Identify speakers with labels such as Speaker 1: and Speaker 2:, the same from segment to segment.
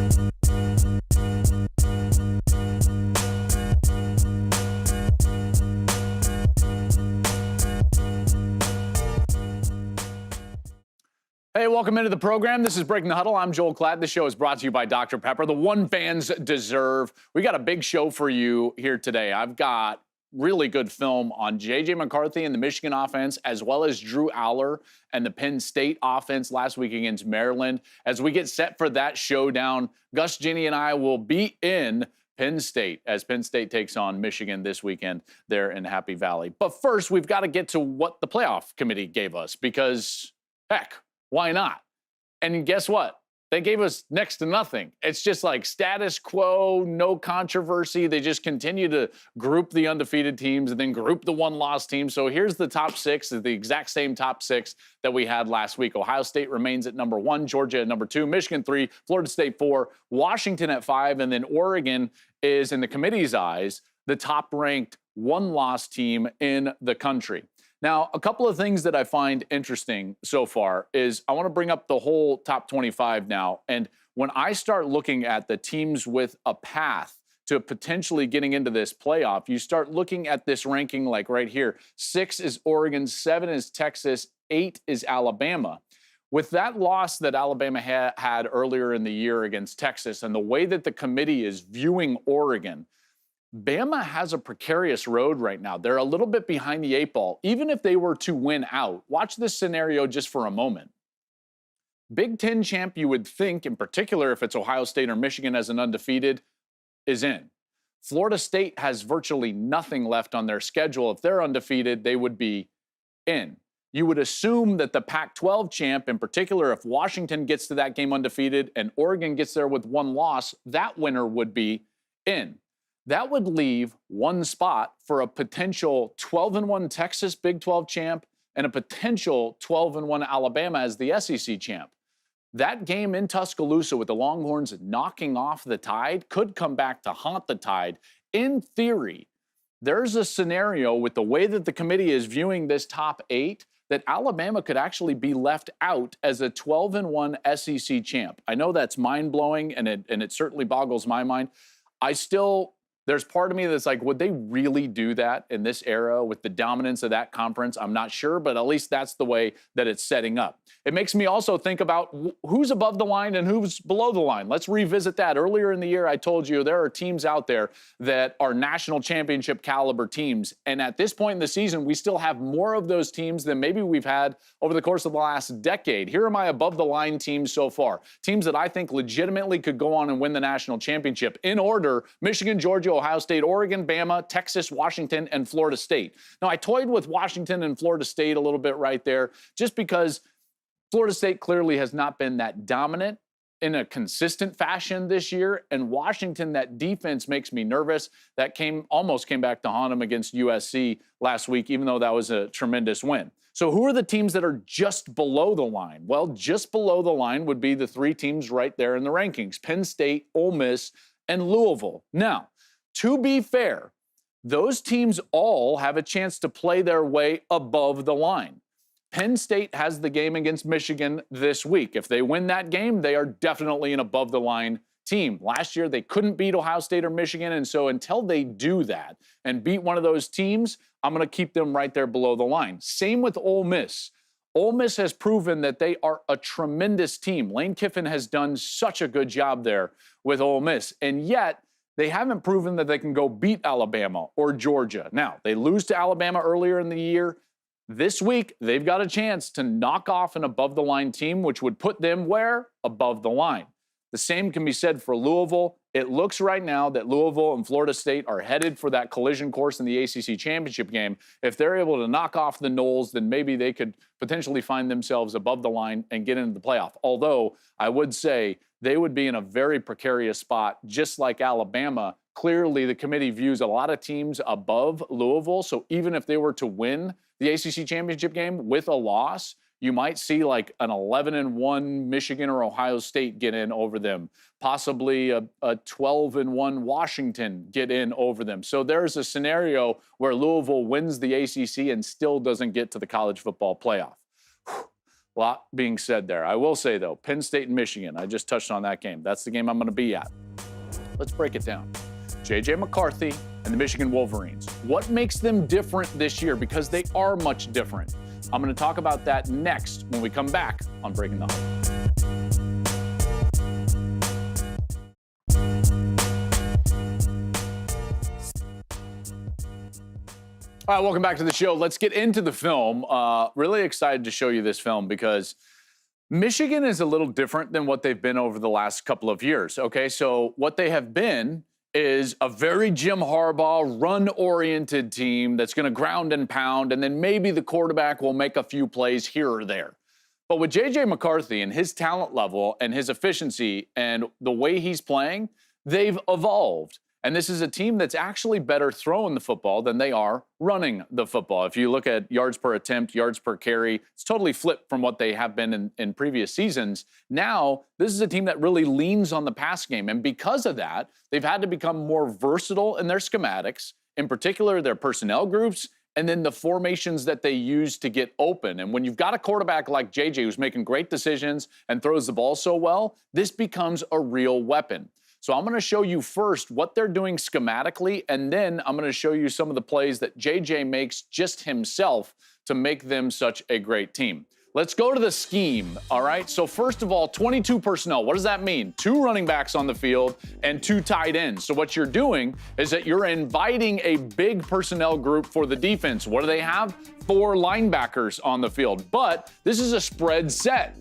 Speaker 1: Hey, welcome into the program. This is Breaking the Huddle. I'm Joel Klatt. This show is brought to you by Dr. Pepper, the one fans deserve. We got a big show for you here today. I've got really good film on J.J. McCarthy and the Michigan offense, as well as Drew Allar and the Penn State offense last week against Maryland. As we get set for that showdown, Gus, Ginny, and I will be in Penn State as Penn State takes on Michigan this weekend there in Happy Valley. But first, we've got to get to what the playoff committee gave us because, heck, why not? And guess what? They gave us next to nothing. It's just like status quo, no controversy. They just continue to group the undefeated teams and then group the one-loss teams. So here's the top six, the exact same top six that we had last week. Ohio State remains at number 1, Georgia at number 2, Michigan 3, Florida State 4, Washington at 5, and then Oregon is, in the committee's eyes, the top-ranked one-loss team in the country. Now, a couple of things that I find interesting so far is I want to bring up the whole top 25 now. And when I start looking at the teams with a path to potentially getting into this playoff, you start looking at this ranking like right here. 6 is Oregon, 7 is Texas, 8 is Alabama. With that loss that Alabama had earlier in the year against Texas and the way that the committee is viewing Oregon, Bama has a precarious road right now. They're a little bit behind the 8 ball. Even if they were to win out, watch this scenario just for a moment. Big Ten champ, you would think, in particular if it's Ohio State or Michigan as an undefeated, is in. Florida State has virtually nothing left on their schedule. If they're undefeated, they would be in. You would assume that the Pac-12 champ, in particular, if Washington gets to that game undefeated and Oregon gets there with 1 loss, that winner would be in. That would leave 1 spot for a potential 12-1 Texas Big 12 champ and a potential 12-1 Alabama as the SEC champ. That game in Tuscaloosa with the Longhorns knocking off the Tide could come back to haunt the Tide. In theory, there's a scenario with the way that the committee is viewing this top 8 that Alabama could actually be left out as a 12-1 SEC champ. I know that's mind-blowing, and it certainly boggles my mind. There's part of me that's like, would they really do that in this era with the dominance of that conference? I'm not sure, but at least that's the way that it's setting up. It makes me also think about who's above the line and who's below the line. Let's revisit that. Earlier in the year, I told you there are teams out there that are national championship caliber teams. And at this point in the season, we still have more of those teams than maybe we've had over the course of the last decade. Here are my above the line teams so far. Teams that I think legitimately could go on and win the national championship. In order: Michigan, Georgia, Ohio State, Oregon, Bama, Texas, Washington, and Florida State. Now, I toyed with Washington and Florida State a little bit right there, just because Florida State clearly has not been that dominant in a consistent fashion this year, and Washington, that defense makes me nervous. That almost came back to haunt them against USC last week, even though that was a tremendous win. So who are the teams that are just below the line? Well, just below the line would be the 3 teams right there in the rankings: Penn State, Ole Miss, and Louisville. Now, to be fair, those teams all have a chance to play their way above the line. Penn State has the game against Michigan this week. If they win that game, they are definitely an above-the-line team. Last year, they couldn't beat Ohio State or Michigan, and so until they do that and beat one of those teams, I'm going to keep them right there below the line. Same with Ole Miss. Ole Miss has proven that they are a tremendous team. Lane Kiffin has done such a good job there with Ole Miss, and yet they haven't proven that they can go beat Alabama or Georgia. Now, they lose to Alabama earlier in the year. This week, they've got a chance to knock off an above-the-line team, which would put them where? Above the line. The same can be said for Louisville. It looks right now that Louisville and Florida State are headed for that collision course in the ACC championship game. If they're able to knock off the Noles, then maybe they could potentially find themselves above the line and get into the playoff. Although I would say they would be in a very precarious spot, just like Alabama. Clearly, the committee views a lot of teams above Louisville. So even if they were to win the ACC championship game with a loss, you might see like an 11-1 Michigan or Ohio State get in over them, possibly a 12-1 Washington get in over them. So there's a scenario where Louisville wins the ACC and still doesn't get to the college football playoff. A lot being said there. I will say, though, Penn State and Michigan, I just touched on that game. That's the game I'm going to be at. Let's break it down. J.J. McCarthy and the Michigan Wolverines. What makes them different this year? Because they are much different. I'm going to talk about that next when we come back on Breaking the Huddle. All right, welcome back to the show. Let's get into the film. Really excited to show you this film because Michigan is a little different than what they've been over the last couple of years, okay? So what they have been is a very Jim Harbaugh run-oriented team that's going to ground and pound, and then maybe the quarterback will make a few plays here or there. But with J.J. McCarthy and his talent level and his efficiency and the way he's playing, they've evolved. And this is a team that's actually better throwing the football than they are running the football. If you look at yards per attempt, yards per carry, it's totally flipped from what they have been in previous seasons. Now, this is a team that really leans on the pass game. And because of that, they've had to become more versatile in their schematics, in particular their personnel groups, and then the formations that they use to get open. And when you've got a quarterback like JJ who's making great decisions and throws the ball so well, this becomes a real weapon. So I'm going to show you first what they're doing schematically, and then I'm going to show you some of the plays that JJ makes just himself to make them such a great team. Let's go to the scheme, all right? So first of all, 22 personnel. What does that mean? 2 running backs on the field and 2 tight ends. So what you're doing is that you're inviting a big personnel group for the defense. What do they have? 4 linebackers on the field. But this is a spread set.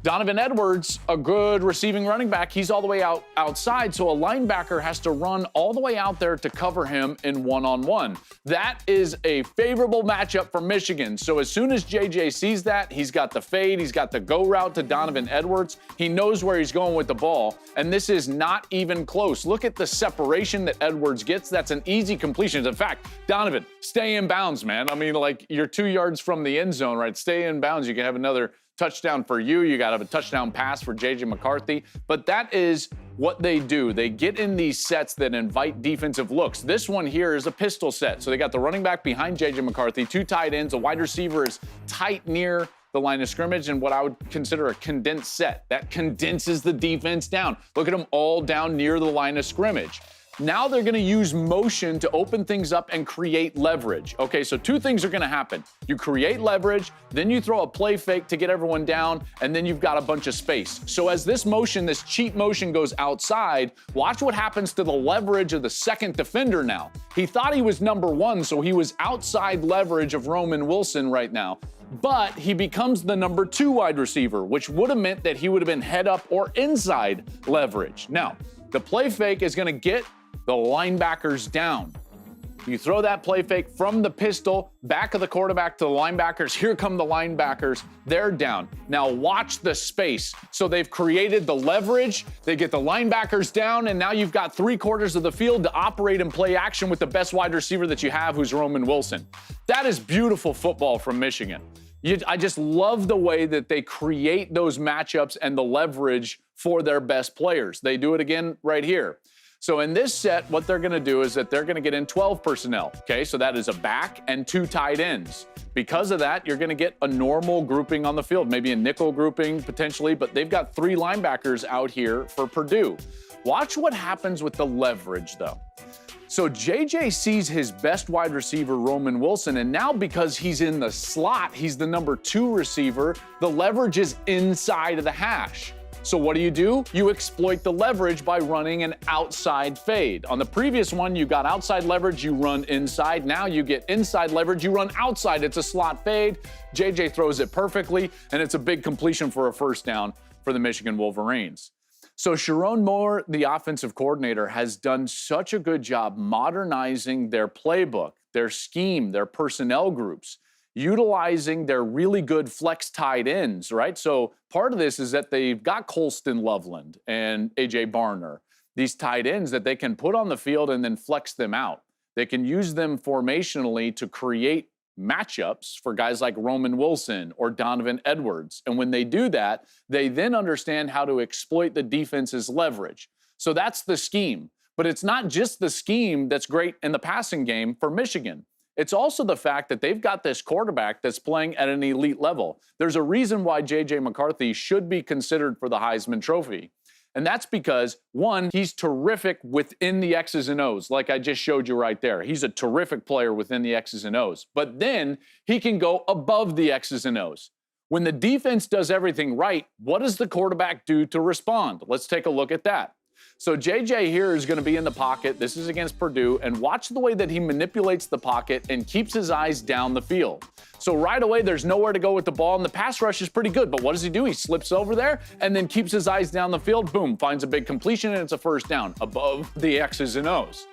Speaker 1: Donovan Edwards, a good receiving running back, he's all the way outside, so a linebacker has to run all the way out there to cover him in one-on-one. That is a favorable matchup for Michigan. So as soon as JJ sees that, he's got the fade, he's got the go route to Donovan Edwards. He knows where he's going with the ball, and this is not even close. Look at the separation that Edwards gets. That's an easy completion. In fact, Donovan, stay in bounds, man. I mean, like, you're 2 yards from the end zone, right? Stay in bounds. You can have another touchdown for you. You got to have a touchdown pass for J.J. McCarthy. But that is what they do. They get in these sets that invite defensive looks. This one here is a pistol set. So they got the running back behind J.J. McCarthy, 2 tight ends, a wide receiver is tight near the line of scrimmage, and what I would consider a condensed set. That condenses the defense down. Look at them all down near the line of scrimmage. Now they're going to use motion to open things up and create leverage. Okay, so 2 things are going to happen. You create leverage, then you throw a play fake to get everyone down, and then you've got a bunch of space. So as this motion, this cheat motion goes outside, watch what happens to the leverage of the second defender now. He thought he was number 1, so he was outside leverage of Roman Wilson right now. But he becomes the number 2 wide receiver, which would have meant that he would have been head up or inside leverage. Now, the play fake is going to get the linebackers down. You throw that play fake from the pistol, back of the quarterback to the linebackers. Here come the linebackers. They're down. Now watch the space. So they've created the leverage. They get the linebackers down, and now you've got 3/4 of the field to operate and play action with the best wide receiver that you have, who's Roman Wilson. That is beautiful football from Michigan. I just love the way that they create those matchups and the leverage for their best players. They do it again right here. So in this set, what they're going to do is that they're going to get in 12 personnel. Okay, so that is a back and 2 tight ends. Because of that, you're going to get a normal grouping on the field, maybe a nickel grouping potentially, but they've got 3 linebackers out here for Purdue. Watch what happens with the leverage, though. So JJ sees his best wide receiver, Roman Wilson, and now because he's in the slot, he's the number 2 receiver, the leverage is inside of the hash. So what do? You exploit the leverage by running an outside fade. On the previous one, you got outside leverage, you run inside. Now you get inside leverage, you run outside. It's a slot fade. JJ throws it perfectly, and it's a big completion for a first down for the Michigan Wolverines. So Sharon Moore, the offensive coordinator, has done such a good job modernizing their playbook, their scheme, their personnel groups, utilizing their really good flex tight ends, right? So part of this is that they've got Colston Loveland and A.J. Barner, these tight ends that they can put on the field and then flex them out. They can use them formationally to create matchups for guys like Roman Wilson or Donovan Edwards. And when they do that, they then understand how to exploit the defense's leverage. So that's the scheme. But it's not just the scheme that's great in the passing game for Michigan. It's also the fact that they've got this quarterback that's playing at an elite level. There's a reason why J.J. McCarthy should be considered for the Heisman Trophy. And that's because, one, he's terrific within the X's and O's, like I just showed you right there. He's a terrific player within the X's and O's. But then he can go above the X's and O's. When the defense does everything right, what does the quarterback do to respond? Let's take a look at that. So JJ here is going to be in the pocket. This is against Purdue. And watch the way that he manipulates the pocket and keeps his eyes down the field. So right away, there's nowhere to go with the ball, and the pass rush is pretty good. But what does he do? He slips over there and then keeps his eyes down the field. Boom, finds a big completion, and it's a first down above the X's and O's.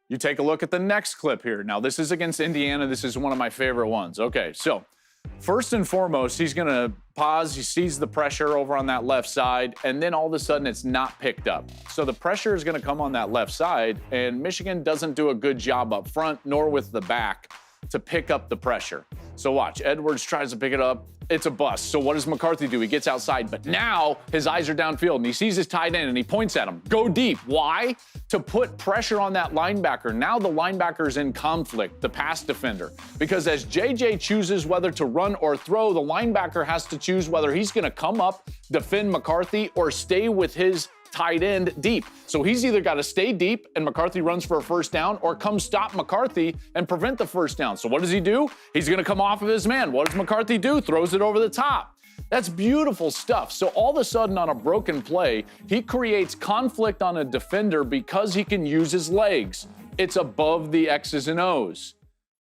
Speaker 1: You take a look at the next clip here. Now, this is against Indiana. This is one of my favorite ones. Okay, so first and foremost, he's going to pause. He sees the pressure over on that left side, and then all of a sudden it's not picked up. So the pressure is going to come on that left side, and Michigan doesn't do a good job up front nor with the back to pick up the pressure. So watch, Edwards tries to pick it up. It's a bust. So what does McCarthy do? He gets outside, but now his eyes are downfield, and he sees his tight end, and he points at him. Go deep. Why? To put pressure on that linebacker. Now the linebacker's in conflict, the pass defender, because as JJ chooses whether to run or throw, the linebacker has to choose whether he's going to come up, defend McCarthy, or stay with his tight end deep. So he's either got to stay deep and McCarthy runs for a first down, or come stop McCarthy and prevent the first down. So what does he do? He's going to come off of his man. What does McCarthy do? Throws it over the top. That's beautiful stuff. So all of a sudden on a broken play, he creates conflict on a defender because he can use his legs. It's above the X's and O's.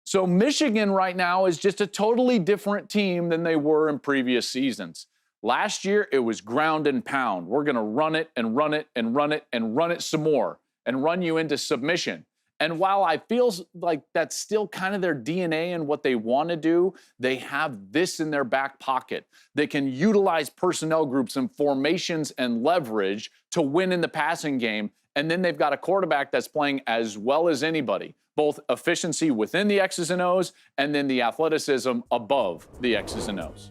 Speaker 1: So Michigan right now is just a totally different team than they were in previous seasons. Last year, it was ground and pound. We're going to run it and run it and run it and run it some more and run you into submission. And while I feel like that's still kind of their DNA and what they want to do, they have this in their back pocket. They can utilize personnel groups and formations and leverage to win in the passing game. And then they've got a quarterback that's playing as well as anybody, both efficiency within the X's and O's and then the athleticism above the X's and O's.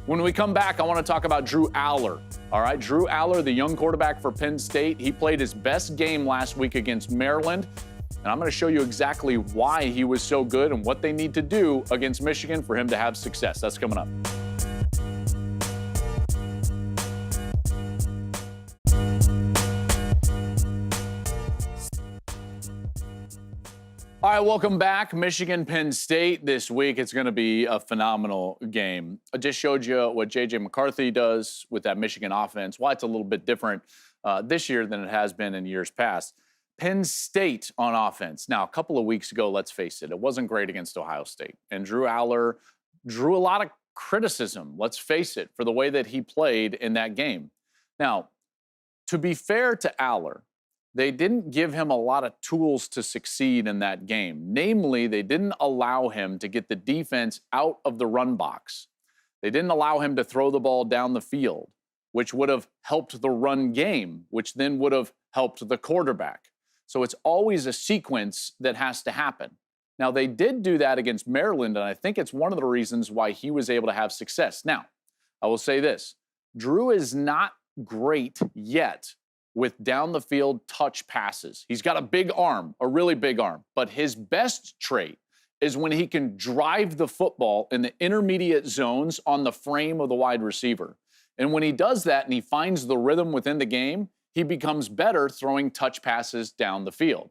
Speaker 1: When we come back, I want to talk about Drew Allar. All right, Drew Allar, the young quarterback for Penn State, he played his best game last week against Maryland. And I'm going to show you exactly why he was so good and what they need to do against Michigan for him to have success. That's coming up. All right, welcome back. Michigan, Penn State this week. It's going to be a phenomenal game. I just showed you what J.J. McCarthy does with that Michigan offense, why it's a little bit different this year than it has been in years past. Penn State on offense. Now, a couple of weeks ago, let's face it, it wasn't great against Ohio State. And Drew Allar drew a lot of criticism, let's face it, for the way that he played in that game. Now, to be fair to Allar, they didn't give him a lot of tools to succeed in that game. Namely, they didn't allow him to get the defense out of the run box. They didn't allow him to throw the ball down the field, which would have helped the run game, which then would have helped the quarterback. So it's always a sequence that has to happen. Now, they did do that against Maryland, and I think it's one of the reasons why he was able to have success. Now, I will say this. Drew is not great yet with down the field touch passes. He's got a big arm, a really big arm, but his best trait is when he can drive the football in the intermediate zones on the frame of the wide receiver. And when he does that and he finds the rhythm within the game, he becomes better throwing touch passes down the field.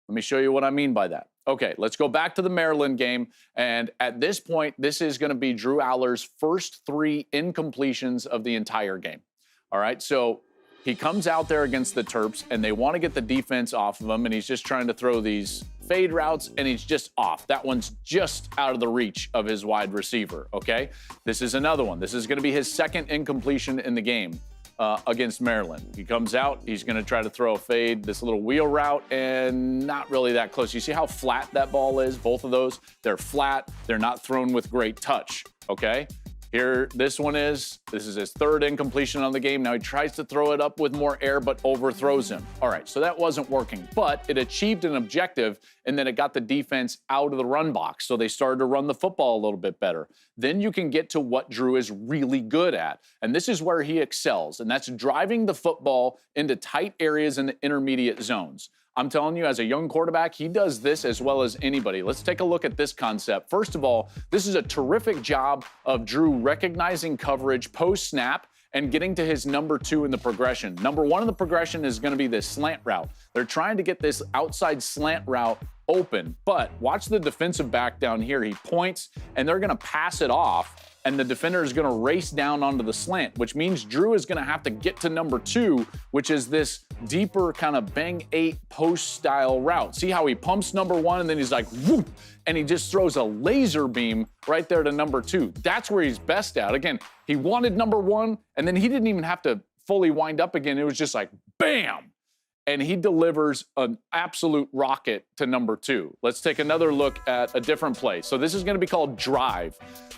Speaker 1: Let me show you what I mean by that. Okay, let's go back to the Maryland game. And at this point, this is going to be Drew Allar's first 3 incompletions of the entire game. All right, so he comes out there against the Terps, and they want to get the defense off of him, and he's just trying to throw these fade routes, and he's just off. That one's just out of the reach of his wide receiver, okay? This is another one. This is going to be his second incompletion in the game against Maryland. He comes out, he's going to try to throw a fade, this little wheel route, and not really that close. You see how flat that ball is? Both of those, they're flat. They're not thrown with great touch, okay? Here, this is his third incompletion on the game. Now he tries to throw it up with more air, but overthrows him. All right, so that wasn't working, but it achieved an objective, and then it got the defense out of the run box, so they started to run the football a little bit better. Then you can get to what Drew is really good at, and this is where he excels, and that's driving the football into tight areas in the intermediate zones. I'm telling you, as a young quarterback, he does this as well as anybody. Let's take a look at this concept. First of all, this is a terrific job of Drew recognizing coverage post-snap and getting to his number 2 in the progression. Number 1 in the progression is going to be this slant route. They're trying to get this outside slant route open, but watch the defensive back down here. He points, and they're going to pass it off, and the defender is going to race down onto the slant, which means Drew is going to have to get to number 2, which is this deeper kind of bang 8 post style route. See how he pumps number 1 and then he's like, whoop, and he just throws a laser beam right there to number 2. That's where he's best at. Again, he wanted number 1, and then he didn't even have to fully wind up again. It was just like, bam. And he delivers an absolute rocket to number 2. Let's take another look at a different play. So this is going to be called drive.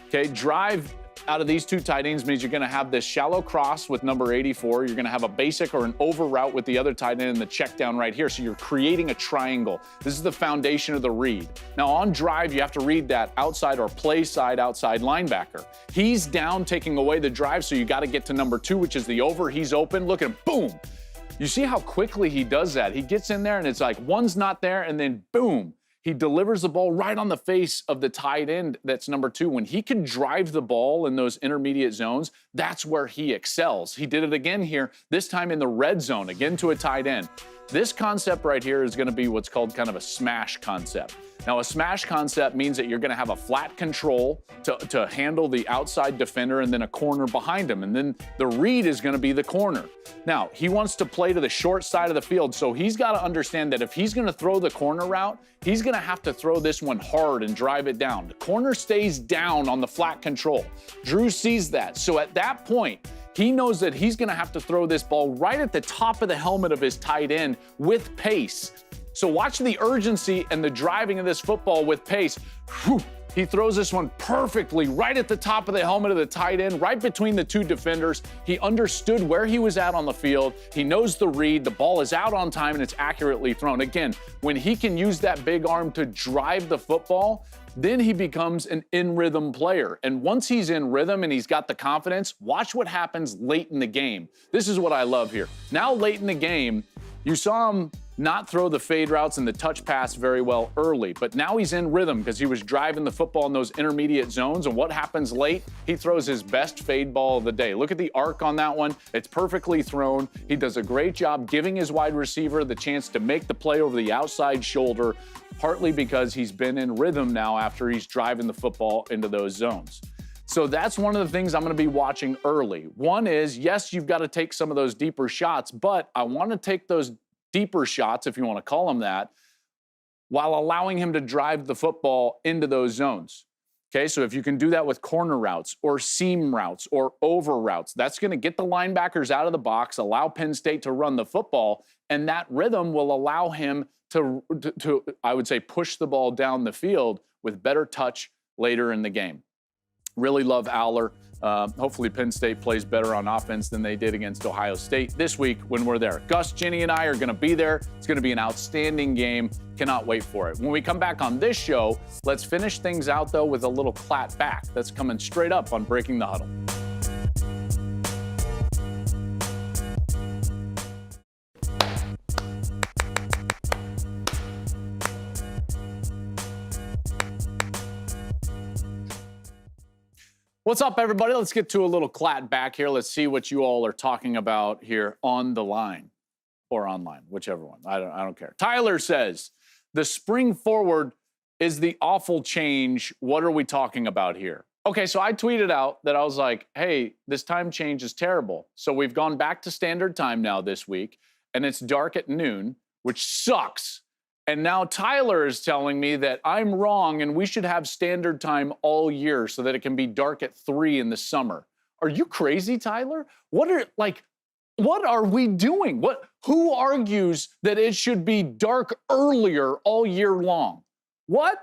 Speaker 1: Okay, drive out of these 2 tight ends means you're going to have this shallow cross with number 84. You're going to have a basic or an over route with the other tight end and the check down right here. So you're creating a triangle. This is the foundation of the read. Now on drive, you have to read that outside or play side outside linebacker. He's down taking away the drive, so you got to get to number 2, which is the over. He's open. Look at him. Boom. You see how quickly he does that. He gets in there and it's like one's not there, and then boom, he delivers the ball right on the face of the tight end that's number 2. When he can drive the ball in those intermediate zones, that's where he excels. He did it again here, this time in the red zone, again to a tight end. This concept right here is going to be what's called kind of a smash concept. Now, a smash concept means that you're going to have a flat control to handle the outside defender and then a corner behind him. And then the read is going to be the corner. Now, he wants to play to the short side of the field, so he's got to understand that if he's going to throw the corner route, he's going to have to throw this one hard and drive it down. The corner stays down on the flat control. Drew sees that. So at that point, he knows that he's going to have to throw this ball right at the top of the helmet of his tight end with pace. So watch the urgency and the driving of this football with pace. Whew. He throws this one perfectly right at the top of the helmet of the tight end, right between the 2 defenders. He understood where he was at on the field. He knows the read. The ball is out on time, and it's accurately thrown. Again, when he can use that big arm to drive the football, then he becomes an in-rhythm player. And once he's in rhythm and he's got the confidence, watch what happens late in the game. This is what I love here. Now, late in the game, you saw him not throw the fade routes and the touch pass very well early, but now he's in rhythm because he was driving the football in those intermediate zones. And what happens late? He throws his best fade ball of the day. Look at the arc on that one. It's perfectly thrown. He does a great job giving his wide receiver the chance to make the play over the outside shoulder, partly because he's been in rhythm now after he's driving the football into those zones. So that's one of the things I'm going to be watching early. One is, yes, you've got to take some of those deeper shots, but I want to take those deeper shots, if you want to call them that, while allowing him to drive the football into those zones. Okay, so if you can do that with corner routes or seam routes or over routes, that's going to get the linebackers out of the box, allow Penn State to run the football, and that rhythm will allow him to I would say, push the ball down the field with better touch later in the game. Really love Allar. Hopefully Penn State plays better on offense than they did against Ohio State this week when we're there. Gus, Jenny, and I are going to be there. It's going to be an outstanding game. Cannot wait for it. When we come back on this show, let's finish things out, though, with a little Klattback that's coming straight up on Breaking the Huddle. What's up, everybody? Let's get to a little Klattback here. Let's see what you all are talking about here on the line or online, whichever one. I don't care. Tyler says, the spring forward is the awful change. What are we talking about here? Okay, so I tweeted out that I was like, hey, this time change is terrible. So we've gone back to standard time now this week, and it's dark at noon, which sucks. And now Tyler is telling me that I'm wrong and we should have standard time all year so that it can be dark at 3 in the summer. Are you crazy, Tyler? What are we doing? Who argues that it should be dark earlier all year long? What?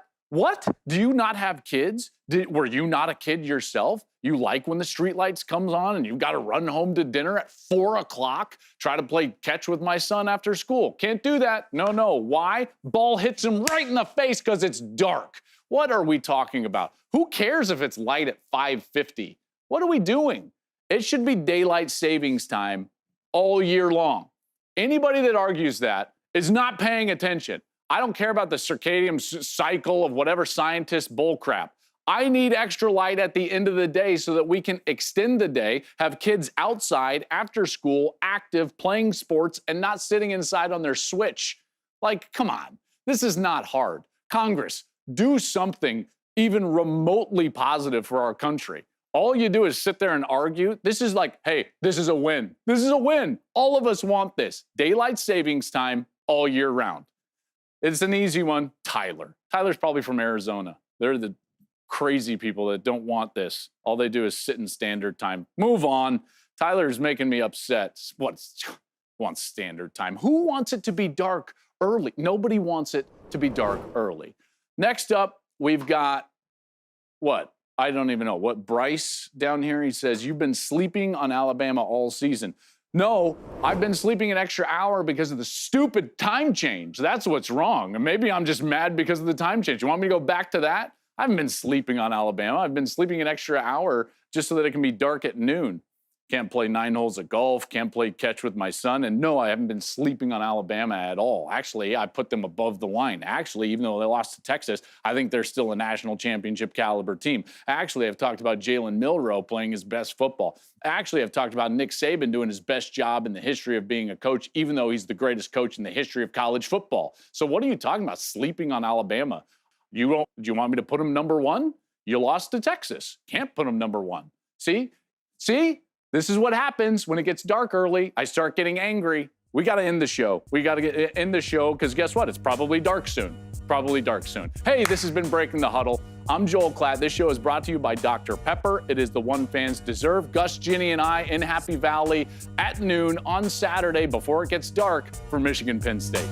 Speaker 1: Do you not have kids? Were you not a kid yourself? You like when the streetlights comes on and you've got to run home to dinner at 4 o'clock, try to play catch with my son after school. Can't do that. No. Why? Ball hits him right in the face because it's dark. What are we talking about? Who cares if it's light at 5:50? What are we doing? It should be daylight savings time all year long. Anybody that argues that is not paying attention. I don't care about the circadian cycle of whatever scientist bullcrap. I need extra light at the end of the day so that we can extend the day, have kids outside after school, active, playing sports, and not sitting inside on their Switch. Like, come on, this is not hard. Congress, do something even remotely positive for our country. All you do is sit there and argue. This is like, hey, this is a win. This is a win. All of us want this. Daylight savings time all year round. It's an easy one. Tyler. Tyler's probably from Arizona. They're the crazy people that don't want this. All they do is sit in standard time. Move on. Tyler's making me upset. What wants standard time? Who wants it to be dark early? Nobody wants it to be dark early. Next up, we've got what? I don't even know. What, Bryce down here? He says, you've been sleeping on Alabama all season. No, I've been sleeping an extra hour because of the stupid time change. That's what's wrong. And maybe I'm just mad because of the time change. You want me to go back to that? I haven't been sleeping on Alabama. I've been sleeping an extra hour just so that it can be dark at noon. Can't play 9 holes of golf, can't play catch with my son. And no, I haven't been sleeping on Alabama at all. Actually, I put them above the line. Actually, even though they lost to Texas, I think they're still a national championship caliber team. Actually, I've talked about Jalen Milroe playing his best football. Actually, I've talked about Nick Saban doing his best job in the history of being a coach, even though he's the greatest coach in the history of college football. So what are you talking about, sleeping on Alabama? Do you want me to put them number 1? You lost to Texas. Can't put them number 1. See? This is what happens when it gets dark early. I start getting angry. We got to end the show. We got to end the show because guess what? It's probably dark soon. Hey, this has been Breaking the Huddle. I'm Joel Klatt. This show is brought to you by Dr. Pepper. It is the one fans deserve. Gus, Ginny, and I in Happy Valley at noon on Saturday before it gets dark for Michigan Penn State.